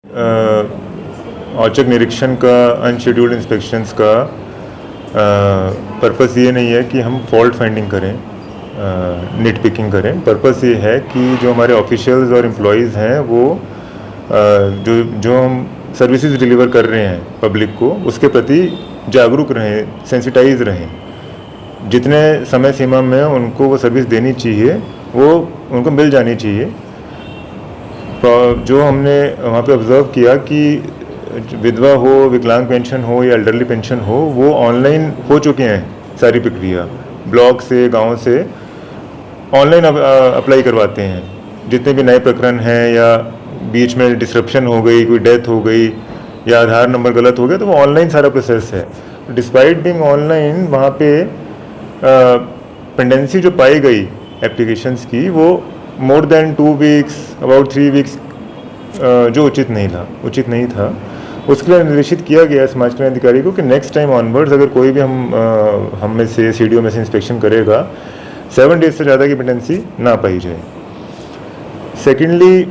औचक निरीक्षण का, अनशेड्यूल्ड इंस्पेक्शंस का पर्पस ये नहीं है कि हम फॉल्ट फाइंडिंग करें, निट पिकिंग करें। पर्पस ये है कि जो हमारे ऑफिशियल्स और एम्प्लॉयज़ हैं वो जो हम सर्विसेज डिलीवर कर रहे हैं पब्लिक को, उसके प्रति जागरूक रहें, सेंसिटाइज रहें। जितने समय सीमा में उनको वो सर्विस देनी चाहिए वो उनको मिल जानी चाहिए। जो हमने वहाँ पे ऑब्ज़र्व किया कि विधवा हो, विकलांग पेंशन हो या एल्डरली पेंशन हो, वो ऑनलाइन हो चुके हैं। सारी प्रक्रिया ब्लॉक से, गांव से ऑनलाइन अप्लाई करवाते हैं। जितने भी नए प्रकरण हैं या बीच में डिसरप्शन हो गई, कोई डेथ हो गई या आधार नंबर गलत हो गया, तो वो ऑनलाइन सारा प्रोसेस है। डिस्पाइट बीइंग ऑनलाइन, वहाँ पे पेंडेंसी जो पाई गई एप्लीकेशंस की, वो more than 2 weeks, about 3 weeks, जो उचित नहीं था। उसके लिए निर्देशित किया गया समाज कल्याण अधिकारी को कि नेक्स्ट टाइम ऑनवर्ड्स अगर कोई भी हम में से, सीडीओ में से इंस्पेक्शन करेगा, 7 डेज से ज़्यादा की पेंडेंसी ना पाई जाए। सेकेंडली,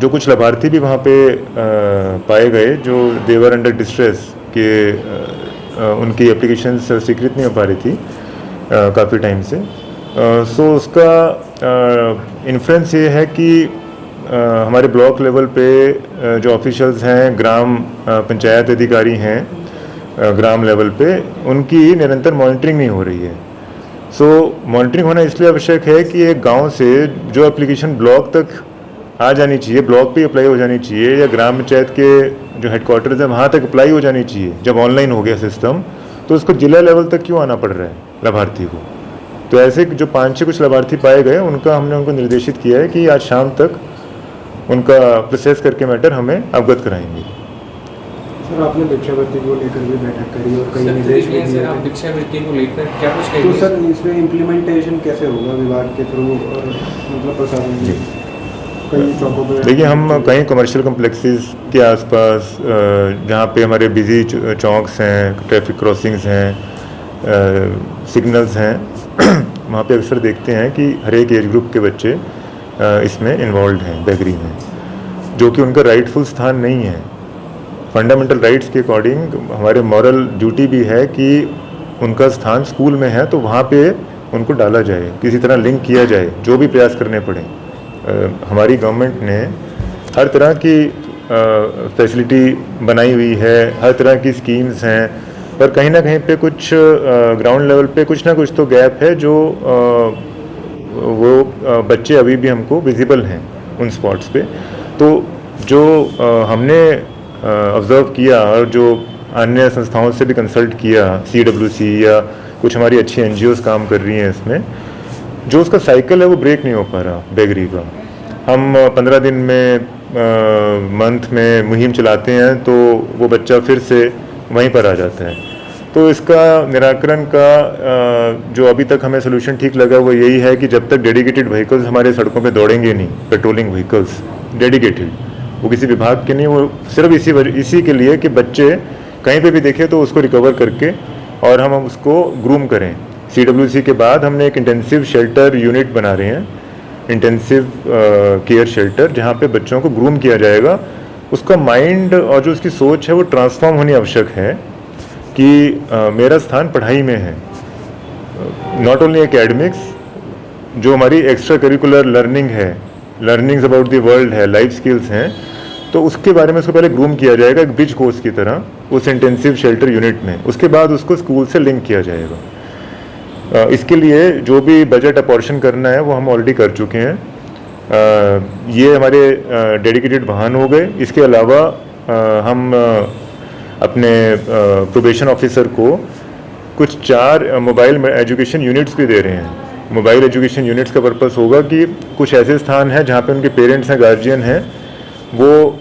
जो कुछ लाभार्थी भी वहाँ पे पाए गए जो देवर अंडर डिस्ट्रेस के, उनकी एप्लीकेशंस स्वीकृत नहीं हो पा रही थी काफ़ी टाइम से। सो उसका इन्फ्लुएंस ये है कि हमारे ब्लॉक लेवल पे जो ऑफिशियल्स हैं, ग्राम पंचायत अधिकारी हैं ग्राम लेवल पे, उनकी निरंतर मॉनिटरिंग नहीं हो रही है। सो मॉनिटरिंग होना इसलिए आवश्यक है कि एक गांव से जो एप्लीकेशन ब्लॉक तक आ जानी चाहिए, ब्लॉक पे अप्लाई हो जानी चाहिए, या ग्राम पंचायत के जो हेडक्वार्टर्स हैं वहाँ तक अप्लाई हो जानी चाहिए। जब ऑनलाइन हो गया सिस्टम, तो उसको जिला लेवल तक क्यों आना पड़ रहा है लाभार्थी को? तो ऐसे जो 5-6 कुछ लाभार्थी पाए गए, हमने उनको निर्देशित किया है कि आज शाम तक उनका प्रोसेस करके मैटर हमें अवगत कराएंगे। सर, आपने भिक्षावृत्ति को लेकर भी बैठक करी और कई निर्देश भी दिए हैं। भिक्षावृत्ति को लेकर क्या कुछ कहेंगे? तो सर, इसमें इम्प्लीमेंटेशन कैसे होगा विभाग के थ्रू, मतलब प्रशासन जी? कई चौकों पर देखिए, हम कई कमर्शियल कम्प्लेक्सेस के आसपास, जहाँ पे हमारे बिजी चौक्स हैं, ट्रैफिक क्रॉसिंग्स हैं, सिग्नल्स हैं, वहाँ पे अक्सर देखते हैं कि हर एक एज ग्रुप के बच्चे इसमें इन्वॉल्व हैं, बेगरी में, जो कि उनका राइटफुल स्थान नहीं है। फंडामेंटल राइट्स के अकॉर्डिंग हमारे मॉरल ड्यूटी भी है कि उनका स्थान स्कूल में है तो वहाँ पे उनको डाला जाए, किसी तरह लिंक किया जाए, जो भी प्रयास करने पड़े। हमारी गवर्नमेंट ने हर तरह की फैसिलिटी बनाई हुई है, हर तरह की स्कीम्स हैं, पर कहीं ना कहीं पे कुछ ग्राउंड लेवल पे कुछ ना कुछ तो गैप है, जो वो बच्चे अभी भी हमको विजिबल हैं उन स्पॉट्स पे। तो जो हमने ऑब्ज़र्व किया और जो अन्य संस्थाओं से भी कंसल्ट किया, CWC या कुछ हमारी अच्छी NGOs काम कर रही हैं इसमें, जो उसका साइकिल है वो ब्रेक नहीं हो पा रहा बेगरी का। हम 15 दिन में, मंथ में मुहिम चलाते हैं तो वो बच्चा फिर से वहीं पर आ जाता है। तो इसका निराकरण का जो अभी तक हमें सोल्यूशन ठीक लगा वो यही है कि जब तक डेडिकेटेड व्हीकल्स हमारे सड़कों पे दौड़ेंगे नहीं, पेट्रोलिंग व्हीकल्स डेडिकेटेड, वो किसी विभाग के नहीं, वो सिर्फ इसी के लिए कि बच्चे कहीं पे भी देखें तो उसको रिकवर करके और हम उसको ग्रूम करें। CWC के बाद हमने एक इंटेंसिव शेल्टर यूनिट बना रहे हैं, इंटेंसिव केयर शेल्टर, जहाँ पे बच्चों को ग्रूम किया जाएगा। उसका माइंड और जो उसकी सोच है वो ट्रांसफॉर्म होनी आवश्यक है कि मेरा स्थान पढ़ाई में है, नॉट ओनली एकेडमिक्स, जो हमारी एक्स्ट्रा करिकुलर लर्निंग है, लर्निंग्स अबाउट द वर्ल्ड है, लाइफ स्किल्स हैं, तो उसके बारे में उसको पहले ग्रूम किया जाएगा एक ब्रिज कोर्स की तरह उस इंटेंसिव शेल्टर यूनिट में। उसके बाद उसको स्कूल से लिंक किया जाएगा। इसके लिए जो भी बजट अपॉर्शन करना है वो हम ऑलरेडी कर चुके हैं। ये हमारे डेडिकेटेड वाहन हो गए। इसके अलावा हम अपने प्रोबेशन ऑफिसर को कुछ 4 मोबाइल एजुकेशन यूनिट्स भी दे रहे हैं। मोबाइल एजुकेशन यूनिट्स का पर्पस होगा कि कुछ ऐसे स्थान हैं जहाँ पे उनके पेरेंट्स हैं, गार्जियन हैं, वो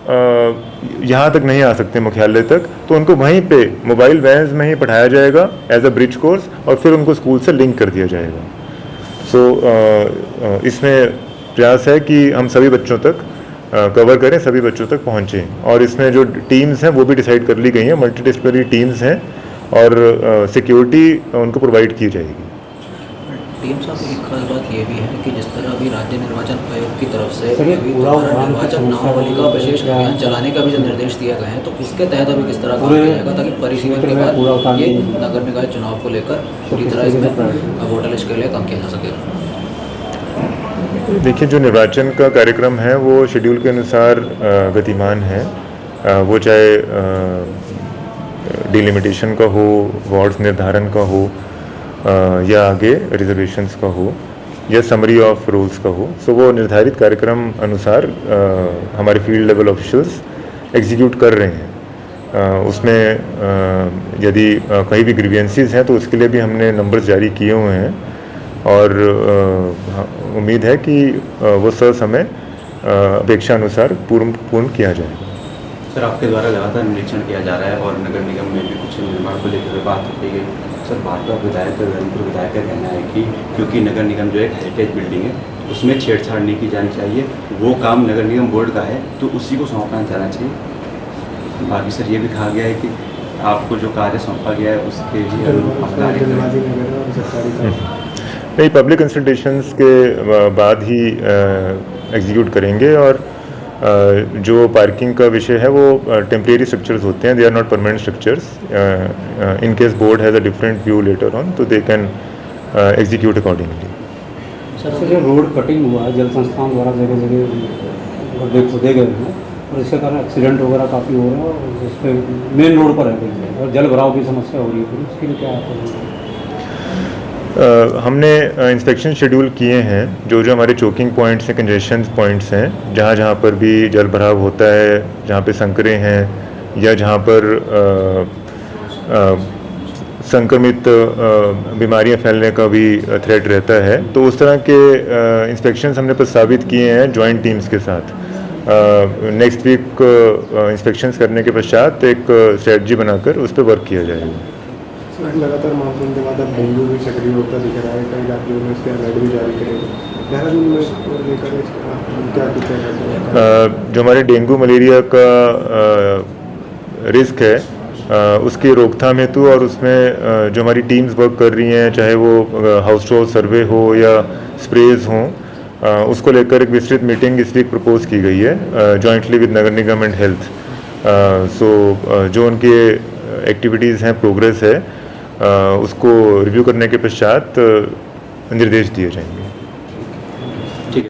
यहाँ तक नहीं आ सकते मुख्यालय तक, तो उनको वहीं पे मोबाइल वैन्स में ही पढ़ाया जाएगा एज अ ब्रिज कोर्स और फिर उनको स्कूल से लिंक कर दिया जाएगा। सो इसमें प्रयास है कि हम सभी बच्चों तक कवर करें, सभी बच्चों तक पहुँचें। और इसमें जो टीम्स हैं वो भी डिसाइड कर ली गई हैं, मल्टीडिसिप्लिनरी टीम्स हैं और सिक्योरिटी उनको प्रोवाइड की जाएगी। डीएम साहब एक खास बात ये भी है कि जिस तरह अभी राज्य निर्वाचन आयोग की तरफ से सर, ये अभी पूरा दोबारा उड़ान की निर्वाचन समस्या नामावली का होगी, विशेष क्या- अभियान चलाने का भी जो निर्देश दिया गए हैं, तो उसके तहत अभी किस तरह काम पूरे किया जाएगा ताकि परिसीमन क्षेत्र के में पूरा बाद उड़ान ये की- नगर निकाय चुनाव को लेकर पूरी किस तरह तरीके से इसमें प्रायोरिटी? वोटर लिस्ट के लिए काम किया जा सकेगा। देखिए, जो निर्वाचन का कार्यक्रम है वो शेड्यूल के अनुसार गतिमान है। वो चाहे डिलिमिटेशन का हो, वार्ड्स निर्धारण का हो, या आगे रिजर्वेशंस का हो, या समरी ऑफ रोल्स का हो। सो वो निर्धारित कार्यक्रम अनुसार हमारे फील्ड लेवल ऑफिशियल्स एग्जीक्यूट कर रहे हैं। उसमें यदि कहीं भी ग्रीवियंसेस हैं तो उसके लिए भी हमने नंबर्स जारी किए हुए हैं, और उम्मीद है कि वो समय अपेक्षा अनुसार पूर्ण किया जाएगा। सर, आपके द्वारा लगातार निरीक्षण किया जा रहा है और नगर निगम में भी कुछ निर्माण को लेकर बात की गई। सर, भाजपा विधायक धर्मपुर विधायक का कहना है कि क्योंकि नगर निगम जो एक हेरिटेज बिल्डिंग है उसमें छेड़छाड़ नहीं की जानी चाहिए, वो काम नगर निगम बोर्ड का है तो उसी को सौंपना जाना चाहिए। बाकी सर ये भी कहा गया है कि आपको जो कार्य सौंपा गया है उसके लिए अनुरूप आप कार्य करें। जल्दबाजी में करें और सरकारी काम नहीं, पब्लिक कंसल्टेशंस के बाद ही एग्जीक्यूट करेंगे, और जो पार्किंग का विषय है वो टेम्परेरी स्ट्रक्चर्स होते हैं, they are not permanent structures. In case board has a different view later on, तो they can execute accordingly. Sir, जो रोड कटिंग हुआ है जल संस्थान द्वारा जगह जगह गड्ढे खोदे गए हैं और इसके कारण एक्सीडेंट वगैरह काफ़ी हो रहे हैं, और उस पर मेन रोड पर है और जल भराव की समस्या हो रही है, तो उसके लिए क्या आप हमने इंस्पेक्शन शेड्यूल किए हैं, जो हमारे चोकिंग पॉइंट्स हैं, कंजेशन पॉइंट्स हैं, जहाँ पर भी जल भराव होता है, जहाँ पे संकरे हैं, या जहाँ पर संक्रमित बीमारियां फैलने का भी थ्रेट रहता है, तो उस तरह के इंस्पेक्शंस हमने प्रस्तावित किए हैं जॉइंट टीम्स के साथ। नेक्स्ट वीक इंस्पेक्शंस करने के पश्चात एक स्ट्रेटजी बनाकर उस पर वर्क किया जाएगा। लगातार मानसून के बाद अब डेंगू भी सक्रिय होता दिख रहा है, कई राज्यों में इसके अलर्ट भी जारी करेंगे। देहरादून में इसको लेकर क्या कुछ है? जो हमारे डेंगू मलेरिया का रिस्क है, उसकी रोकथाम हेतु और उसमें जो हमारी टीम्स वर्क कर रही हैं, चाहे वो हाउस टू हाउस सर्वे हो या स्प्रेज हों, उसको लेकर एक विस्तृत मीटिंग इस वीक प्रपोज की गई है जॉइंटली विद नगर निगम एंड हेल्थ। सो जो उनकी एक्टिविटीज़ हैं, प्रोग्रेस है, उसको रिव्यू करने के पश्चात निर्देश दिए जाएंगे।